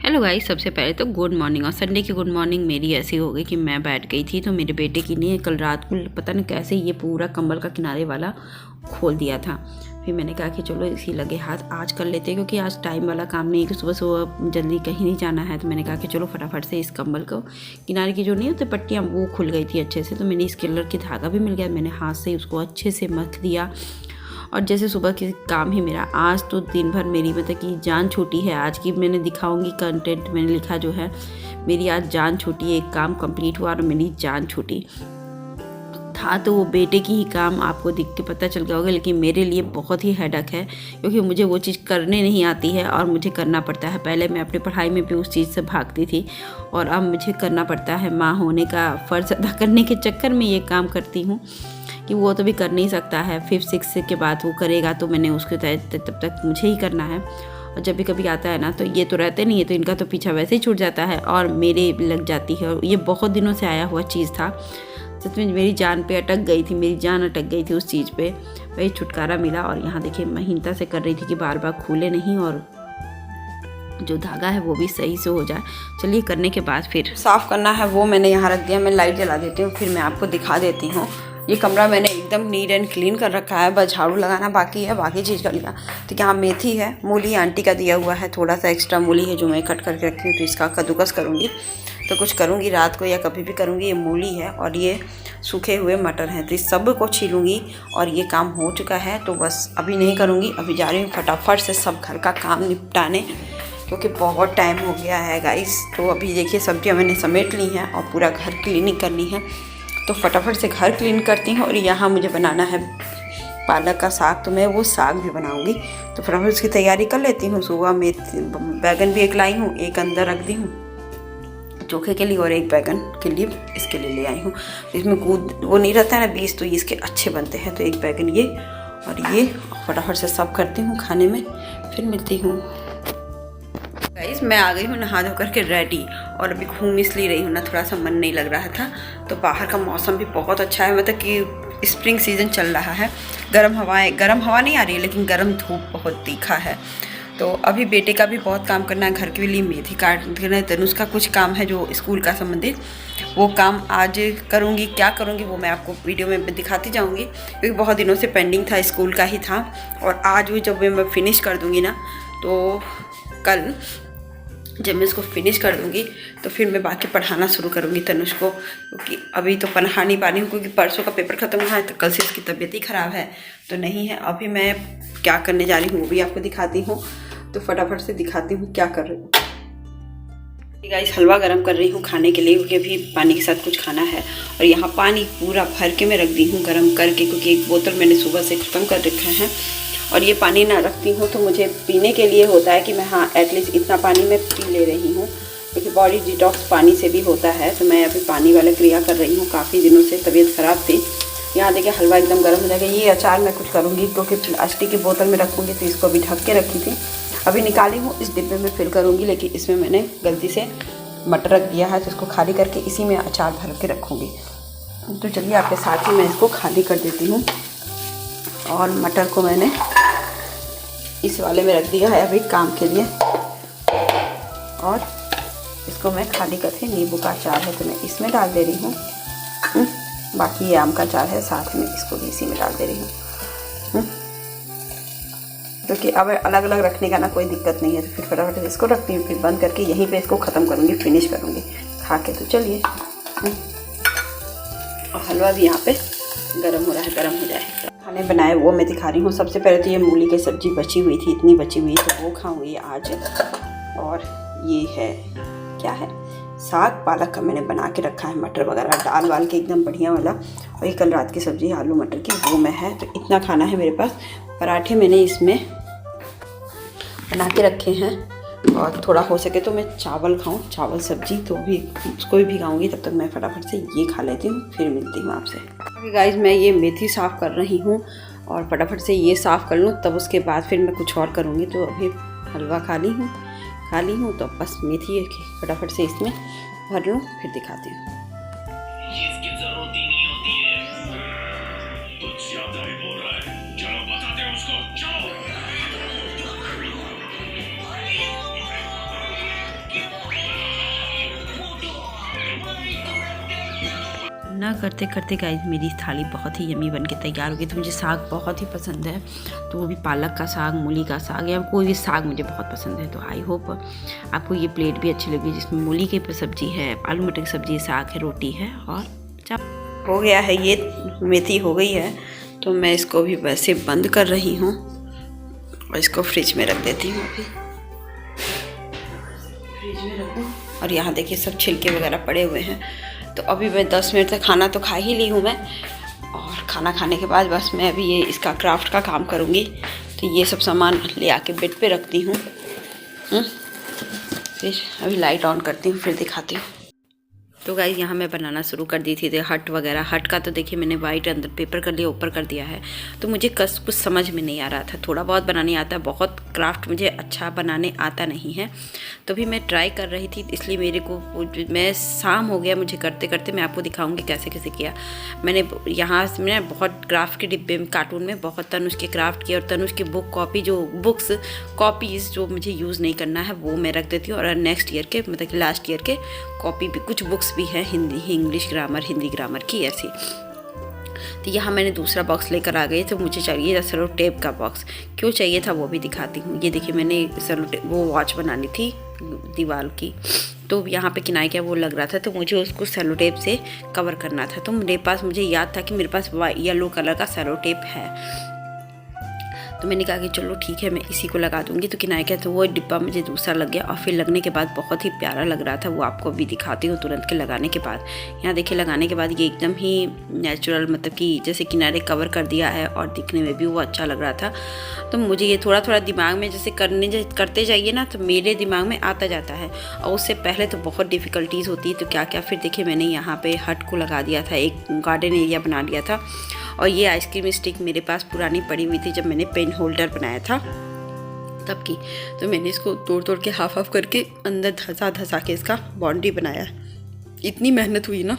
Hello guys, सबसे पहले तो गुड मॉर्निंग। और संडे की गुड मॉर्निंग मेरी ऐसी हो गई कि मैं बैठ गई थी तो मेरे बेटे की ने कल रात को पता नहीं कैसे ये पूरा कंबल का किनारे वाला खोल दिया था। फिर मैंने कहा कि चलो इसी लगे हाथ आज कर लेते हैं, क्योंकि आज टाइम वाला काम नहीं है कि सुबह सुबह जल्दी कहीं नहीं जाना है। तो मैंने कहा कि चलो फटाफट से इस कंबल को किनारे की जो नहीं होती पट्टियाँ वो खुल गई थी अच्छे से, तो मैंने इस कलर की धागा भी मिल गया। मैंने हाथ से उसको अच्छे से मथ दिया और जैसे सुबह की काम ही मेरा आज तो दिन भर मेरी मतलब कि जान छूटी है। आज की मैंने दिखाऊंगी कंटेंट मैंने लिखा जो है, मेरी आज जान छूटी, एक काम कंप्लीट हुआ और मेरी जान छूटी था। तो वो बेटे की ही काम आपको दिख के पता चल गया होगा, लेकिन मेरे लिए बहुत ही हेडक है क्योंकि मुझे वो चीज़ करने नहीं आती है और मुझे करना पड़ता है। पहले मैं अपनी पढ़ाई में भी उस चीज़ से भागती थी और अब मुझे करना पड़ता है। माँ होने का फ़र्ज़ अदा करने के चक्कर में ये काम करती हूँ कि वो तो भी कर नहीं सकता है, 5-6 के बाद वो करेगा तो मैंने उसके तब तक मुझे ही करना है। और जब भी कभी आता है ना तो ये तो रहते नहीं है, तो इनका तो पीछा वैसे ही छूट जाता है और मेरे लग जाती है। और ये बहुत दिनों से आया हुआ चीज़ था, सच में मेरी जान पे अटक गई थी, मेरी जान अटक गई थी उस चीज़ पे। वही छुटकारा मिला और यहाँ देखिए महीनता से कर रही थी कि बार बार खुले नहीं और जो धागा है वो भी सही से हो जाए। चलिए करने के बाद फिर साफ़ करना है वो मैंने यहाँ रख दिया। मैं लाइट जला देती हूँ, फिर मैं आपको दिखा देती हूँ। ये कमरा मैंने एकदम नीट एंड क्लीन कर रखा है, बस झाड़ू लगाना बाकी है, बाकी चीज़ कर लिया। तो यहाँ मेथी है, मूली आंटी का दिया हुआ है, थोड़ा सा एक्स्ट्रा मूली है जो मैं कट करके रखी हूँ, तो इसका कद्दूकस करूँगी। तो कुछ करूँगी रात को या कभी भी करूँगी। ये मूली है और ये सूखे हुए मटर हैं, तो इस सब को छीलूँगी और ये काम हो चुका है। तो बस अभी नहीं करूँगी, अभी जा रही हूँ फटाफट से सब घर का काम निपटाने, क्योंकि बहुत टाइम हो गया है गाइस। तो अभी देखिए सब्जियां मैंने समेट ली हैं और पूरा घर क्लीनिंग करनी है, तो फटाफट से घर क्लीन करती हूँ। और यहाँ मुझे बनाना है पालक का साग, तो मैं वो साग भी बनाऊँगी, तो फटाफट उसकी तैयारी कर लेती हूँ। सुबह में बैगन भी एक लाई हूँ, एक अंदर रख दी हूँ चोखे के लिए और एक बैगन के लिए इसके लिए ले आई हूँ। इसमें कूद वो नहीं रहता है ना बीज, तो इसके अच्छे बनते हैं। तो एक बैगन ये और ये फटाफट से सब करती हूँ खाने में, फिर मिलती हूँ। गाइस मैं आ गई हूँ नहा धो करके रेडी, और अभी घूम इसलिए रही हूँ ना, थोड़ा सा मन नहीं लग रहा था। तो बाहर का मौसम भी बहुत अच्छा है, मतलब कि स्प्रिंग सीजन चल रहा है। गर्म हवा नहीं आ रही है, लेकिन गर्म धूप बहुत तीखा है। तो अभी बेटे का भी बहुत काम करना है, घर के लिए मेथी काटना है, तनुष का कुछ काम है जो स्कूल का संबंधित, वो काम आज करूँगी। क्या करूँगी वो मैं आपको वीडियो में दिखाती जाऊँगी, क्योंकि बहुत दिनों से पेंडिंग था, स्कूल का ही था। और आज भी जब मैं फिनिश कर दूँगी ना, तो कल जब मैं इसको फिनिश कर दूँगी तो फिर मैं बाकी पढ़ाना शुरू करूँगी तनुष को, क्योंकि अभी तो पढ़ा नहीं पा रही हूँ, क्योंकि परसों का पेपर ख़त्म हुआ है, तो कल से इसकी तबीयत ही ख़राब है तो नहीं है। अभी मैं क्या करने जा रही हूँ वो भी आपको दिखाती हूँ, तो फटाफट से दिखाती हूँ क्या कर रही हूँ। गाइस हलवा गरम कर रही हूँ खाने के लिए, क्योंकि अभी पानी के साथ कुछ खाना है। और यहाँ पानी पूरा भर के मैं रख दी हूँ गरम करके, क्योंकि एक बोतल मैंने सुबह से ख़त्म कर रखा है। और ये पानी ना रखती हूँ तो मुझे पीने के लिए होता है कि मैं हाँ एटलीस्ट इतना पानी मैं पी ले रही हूँ, क्योंकि बॉडी डिटॉक्स पानी से भी होता है। तो मैं अभी पानी वाला क्रिया कर रही हूँ, काफ़ी दिनों से तबीयत ख़राब थी। यहाँ देखिए हलवा एकदम गर्म हो जाएगा। ये अचार मैं कुछ करूँगी, क्योंकि प्लास्टिक की बोतल में रखूँगी, तो इसको अभी ढक के रखी थी, अभी निकाली हूँ, इस डिब्बे में फिल करूँगी। लेकिन इसमें मैंने गलती से मटर रख दिया है, तो इसको खाली करके इसी में अचार भर के रखूँगी। तो चलिए आपके साथ ही मैं इसको खाली कर देती हूँ। और मटर को मैंने इस वाले में रख दिया है अभी काम के लिए, और इसको मैं खाली करके नींबू का अचार है तो मैं इसमें डाल दे रही हूँ। बाकी ये आम का अचार है, साथ में इसको भी इसी में डाल दे रही हूँ, क्योंकि अब अलग अलग रखने का ना कोई दिक्कत नहीं है। तो फिर फटाफट इसको रखती हूँ, फिर बंद करके यहीं पे इसको ख़त्म करूँगी, फिनिश करूँगी खा के। तो चलिए, और हलवा भी यहाँ पे गर्म हो रहा है, गर्म हो जाए। खाने बनाए वो मैं दिखा रही हूँ। सबसे पहले तो ये मूली की सब्ज़ी बची हुई थी, इतनी बची हुई तो वो खाऊंगी आज। और ये है क्या है, साग पालक का मैंने बना के रखा है, मटर वगैरह डाल वाल के एकदम बढ़िया वाला। और ये कल रात की सब्ज़ी आलू मटर की वो में है, तो इतना खाना है मेरे पास। पराठे मैंने इसमें बना के रखे हैं, और थोड़ा हो सके तो मैं चावल खाऊं, चावल सब्जी, तो भी उसको भी भिगाऊंगी। तब तक मैं फटाफट से ये खा लेती हूँ, फिर मिलती हूँ आपसे। अभी गाइस मैं ये मेथी साफ़ कर रही हूँ, और फटाफट से ये साफ़ कर लूँ, तब उसके बाद फिर मैं कुछ और करूँगी। तो अभी हलवा खा ली हूँ, तो बस मेथी फटाफट से इसमें भर लूँ, फिर दिखाती हूँ। खाना करते करते गाइस मेरी थाली बहुत ही यमी बन के तैयार हो गई। तो मुझे साग बहुत ही पसंद है, तो वो भी पालक का साग, मूली का साग या कोई भी साग मुझे बहुत पसंद है। तो आई होप आपको ये प्लेट भी अच्छी लगी, जिसमें मूली की सब्ज़ी है, आलू मटर की सब्ज़ी, साग है, रोटी है और चावल। हो गया है, ये मेथी हो गई है। तो मैं इसको भी वैसे बंद कर रही हूँ और इसको फ्रिज में रख देती हूँ। अभी फ्रिज में रखूँ और यहाँ देखिए सब छिलके वगैरह पड़े हुए हैं। तो अभी मैं 10 मिनट तक खाना तो खा ही ली हूँ मैं, और खाना खाने के बाद बस मैं अभी ये इसका क्राफ्ट का काम करूँगी। तो ये सब सामान ले आके बेड पे रखती हूँ। फिर अभी लाइट ऑन करती हूँ, फिर दिखाती हूँ। तो गाइस यहाँ मैं बनाना शुरू कर दी थी हट वगैरह। हट का तो देखिए मैंने वाइट अंदर पेपर कर लिया, ऊपर कर दिया है। तो मुझे कुछ समझ में नहीं आ रहा था, थोड़ा बहुत बनाने आता है, बहुत क्राफ्ट मुझे अच्छा बनाने आता नहीं है। तो भी मैं ट्राई कर रही थी, इसलिए मेरे को मैं शाम हो गया मुझे करते करते। मैं आपको दिखाऊंगी कैसे कैसे किया मैंने। यहाँ से मैंने बहुत क्राफ्ट के डिब्बे में, कार्टून में बहुत तनुष के क्राफ्ट किया, और तनुष की बुक्स कॉपीज़ जो मुझे यूज़ नहीं करना है वो मैं रख देती हूँ। और नेक्स्ट ईयर के मतलब लास्ट ईयर के कॉपी भी, कुछ बुक्स भी है Hindi, English grammar, Hindi grammar की ऐसी। तो यहाँ मैंने दूसरा बॉक्स लेकर आ गई। तो मुझे चाहिए था सेलो टेप का बॉक्स। क्यों चाहिए था वो भी दिखाती हूँ। ये देखिए मैंने सेलो टेप, वो वॉच बनानी थी दीवार की, तो यहाँ पे किनारे क्या वो लग रहा था, तो मुझे उसको सेलो टेप से कवर करना था। तो मेरे पास, मुझे याद था कि मेरे पास येलो कलर का सेलो टेप है। तो मैंने कहा कि चलो ठीक है मैं इसी को लगा दूंगी। तो किनारे क्या, तो वो डिब्बा मुझे दूसरा लग गया, और फिर लगने के बाद बहुत ही प्यारा लग रहा था। वो आपको भी दिखाती हूँ तुरंत के लगाने के बाद। यहाँ देखिए लगाने के बाद ये एकदम ही नेचुरल, मतलब कि जैसे किनारे कवर कर दिया है, और दिखने में भी वो अच्छा लग रहा था। तो मुझे ये थोड़ा थोड़ा दिमाग में जैसे करते जाइए ना, तो मेरे दिमाग में आता जाता है, और उससे पहले तो बहुत डिफ़िकल्टीज़ होती है। तो क्या क्या फिर देखिए मैंने यहाँ पे हट को लगा दिया था, एक गार्डन एरिया बना लिया था। और ये आइसक्रीम स्टिक मेरे पास पुरानी पड़ी हुई थी, जब मैंने पेन होल्डर बनाया था तब की। तो मैंने इसको तोड़ तोड़ के हाफ करके अंदर धसा के इसका बाउंड्री बनाया। इतनी मेहनत हुई ना।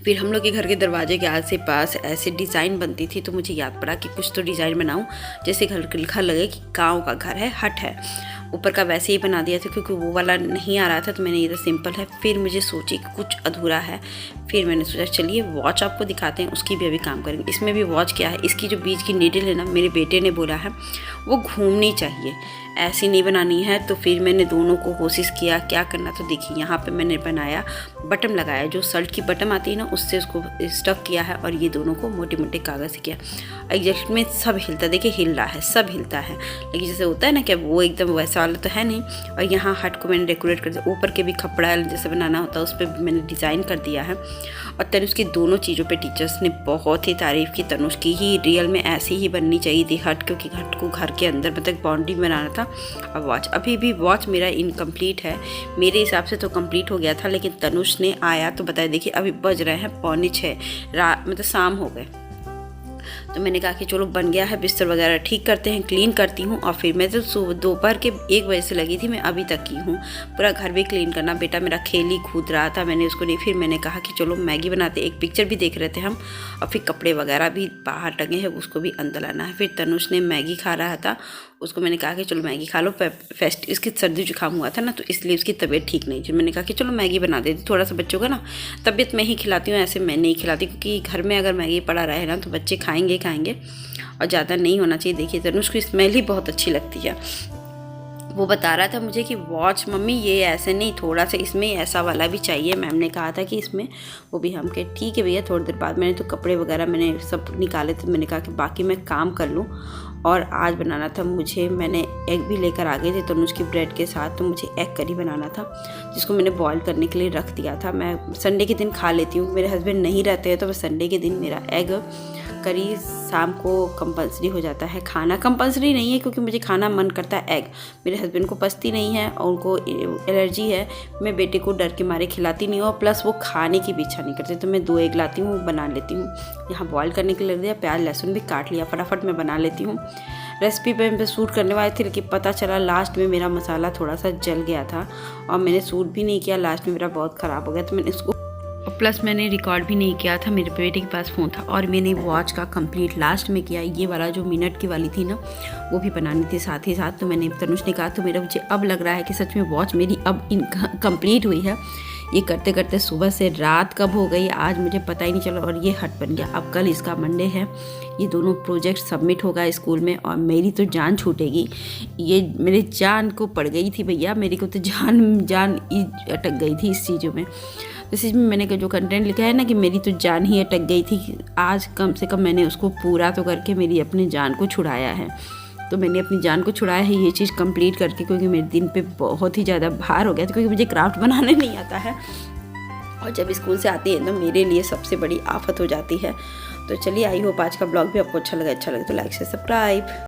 फिर हम लोग के घर के दरवाजे के आस पास ऐसे डिज़ाइन बनती थी, तो मुझे याद पड़ा कि कुछ तो डिज़ाइन बनाऊं जैसे घर लिखा लगे कि गाँव का घर है, हट है। ऊपर का वैसे ही बना दिया था, क्योंकि वो वाला नहीं आ रहा था। तो मैंने ये तो सिंपल है। फिर मुझे सोची कि कुछ अधूरा है। फिर मैंने सोचा चलिए वॉच आपको दिखाते हैं, उसकी भी अभी काम करेंगे। इसमें भी वॉच क्या है, इसकी जो बीच की नीडल है ना, मेरे बेटे ने बोला है वो घूमनी चाहिए, ऐसी नहीं बनानी है। तो फिर मैंने दोनों को कोशिश किया क्या करना। तो देखिए यहाँ पे मैंने बनाया, बटन लगाया, जो शर्ट की बटन आती है ना उससे उसको स्टक किया है, और ये दोनों को मोटे मोटे कागज़ से किया। एग्जैक्ट में सब हिलता, देखिए हिल रहा है, सब हिलता है, लेकिन जैसे होता है ना कि वो एकदम वैसा वाला तो है नहीं। और यहाँ हट को मैंने डेकोरेट कर दिया, ऊपर के भी कपड़ा जैसे बनाना होता है उस पर भी मैंने डिज़ाइन कर दिया है। और तनुष की दोनों चीज़ों पे टीचर्स ने बहुत ही तारीफ़ की। तनुष की ही रियल में ऐसी ही बननी चाहिए थी हट, क्योंकि हट को घर के अंदर मतलब बाउंड्री बनाना था। अब वॉच, अभी भी वॉच मेरा इनकम्प्लीट है, मेरे हिसाब से तो कंप्लीट हो गया था, लेकिन तनुष ने आया तो बताया। देखिए अभी बज रहे हैं 5:45, मतलब शाम हो गए। तो मैंने कहा कि चलो बन गया है, बिस्तर वगैरह ठीक करते हैं, क्लीन करती हूँ। और फिर मैं तो दोपहर के 1 बजे से लगी थी, मैं अभी तक की हूँ। पूरा घर भी क्लीन करना, बेटा मेरा खेली कूद रहा था, मैंने उसको नहीं। फिर मैंने कहा कि चलो मैगी बनाते, एक पिक्चर भी देख रहे थे हम, और फिर कपड़े वगैरह भी बाहर टंगे हैं उसको भी अंदर लाना है। फिर तनुष ने मैगी खा रहा था, उसको मैंने कहा कि चलो मैगी खा लो, इसकी सर्दी जुकाम हुआ था ना, तो इसलिए उसकी तबीयत ठीक नहीं थी। मैंने कहा कि चलो मैगी बना देती, थोड़ा सा बच्चों का ना तबीयत मैं ही खिलाती हूँ, ऐसे मैं नहीं खिलाती, क्योंकि घर में अगर मैगी पड़ा रहे ना तो बच्चे खाएंगे और ज़्यादा नहीं होना चाहिए। देखिए तनुष को स्मेल ही बहुत अच्छी लगती है। वो बता रहा था मुझे कि वॉच मम्मी ये ऐसे नहीं, थोड़ा सा इसमें ऐसा वाला भी चाहिए। मैम ने कहा था कि इसमें, वो भी हम कहे ठीक है भैया। थोड़ी देर बाद मैंने तो कपड़े वगैरह मैंने सब निकाले थे, मैंने कहा कि बाकी मैं काम कर लूँ। और आज बनाना था मुझे, मैंने एग भी लेकर आ गए थे तनुष की ब्रेड के साथ। तो मुझे एग करी बनाना था, जिसको मैंने बॉईल करने के लिए रख दिया था। मैं संडे के दिन खा लेती हूँ, मेरे हस्बैंड नहीं रहते हैं, तो मैं संडे के दिन मेरा एग करी शाम को कंपलसरी हो जाता है। खाना कंपलसरी नहीं है, क्योंकि मुझे खाना मन करता है एग। मेरे हस्बैंड को पचती नहीं है और उनको एलर्जी है। मैं बेटे को डर के मारे खिलाती नहीं हूँ, और प्लस वो खाने की भी इच्छा नहीं करते। तो मैं 2 एग लाती हूँ, बना लेती हूँ। यहाँ बॉईल करने के लिए रख दिया, प्याज लहसुन भी काट लिया, फटाफट मैं बना लेती हूँ। रेसिपी पे मैं शूट करने वाली थी, लेकिन पता चला लास्ट में मेरा मसाला थोड़ा सा जल गया था, और मैंने शूट भी नहीं किया। लास्ट में मेरा बहुत ख़राब हो गया, तो मैंने इसको प्लस मैंने रिकॉर्ड भी नहीं किया था, मेरे बेटे के पास फ़ोन था। और मैंने वॉच का कंप्लीट लास्ट में किया, ये वाला जो मिनट की वाली थी ना वो भी बनानी थी साथ ही साथ। तो मैंने तनुष ने कहा तो मेरा मुझे अब लग रहा है कि सच में वॉच मेरी अब कंप्लीट हुई है। ये करते करते सुबह से रात कब हो गई आज मुझे पता ही नहीं चला और ये हट बन गया। अब कल इसका मंडे है, ये दोनों प्रोजेक्ट सबमिट होगा स्कूल में और मेरी तो जान छूटेगी। ये मेरे जान को पड़ गई थी भैया, मेरी को तो जान ही अटक गई थी इस चीज़ों में। इस चीज़ में मैंने जो कंटेंट लिखा है ना कि मेरी तो जान ही अटक गई थी, आज कम से कम मैंने उसको पूरा तो करके मेरी अपनी जान को छुड़ाया है। तो मैंने अपनी जान को छुड़ाया है ये चीज़ कंप्लीट करके, क्योंकि मेरे दिन पे बहुत ही ज़्यादा भार हो गया था, क्योंकि मुझे क्राफ्ट बनाने नहीं आता है और जब स्कूल से आती है तो मेरे लिए सबसे बड़ी आफत हो जाती है। तो चलिए, आई होप आज का ब्लॉग भी आपको अच्छा लगे तो लाइक से सब्सक्राइब।